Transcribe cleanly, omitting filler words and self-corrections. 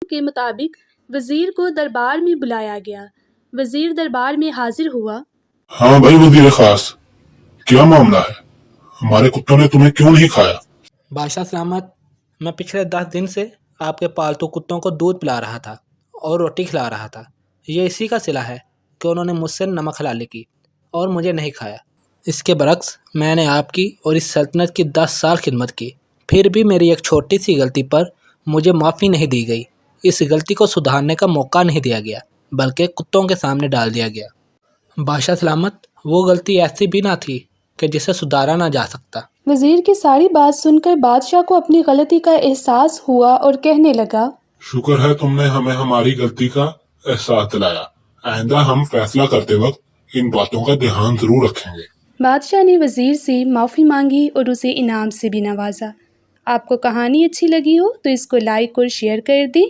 کے مطابق وزیر کو دربار میں بلایا گیا۔ وزیر دربار میں حاضر ہوا۔ ہاں بھائی وزیر خاص، کیا معاملہ ہے؟ ہمارے کتوں نے تمہیں کیوں نہیں کھایا؟ بادشاہ سلامت، میں پچھلے 10 دن سے آپ کے پالتو کتوں کو دودھ پلا رہا تھا اور روٹی کھلا رہا تھا۔ یہ اسی کا صلہ ہے کہ انہوں نے مجھ سے نمک حلالی کی اور مجھے نہیں کھایا۔ اس کے برعکس میں نے آپ کی اور اس سلطنت کی 10 سال خدمت کی، پھر بھی میری ایک چھوٹی سی غلطی پر مجھے معافی نہیں دی گئی۔ اس غلطی کو سدھارنے کا موقع نہیں دیا گیا، بلکہ کتوں کے سامنے ڈال دیا گیا۔ بادشاہ سلامت، وہ غلطی ایسی بھی نہ تھی کہ جسے سدھارا نہ جا سکتا۔ وزیر کی ساری بات سن کر بادشاہ کو اپنی غلطی کا احساس ہوا اور کہنے لگا، شکر ہے تم نے ہمیں ہماری غلطی کا احساس دلایا۔ آئندہ ہم فیصلہ کرتے وقت ان باتوں کا دھیان ضرور رکھیں گے۔ بادشاہ نے وزیر سے معافی مانگی اور اسے انعام سے بھی نوازا۔ آپ کو کہانی اچھی لگی ہو تو اس کو لائک اور شیئر کر دیں۔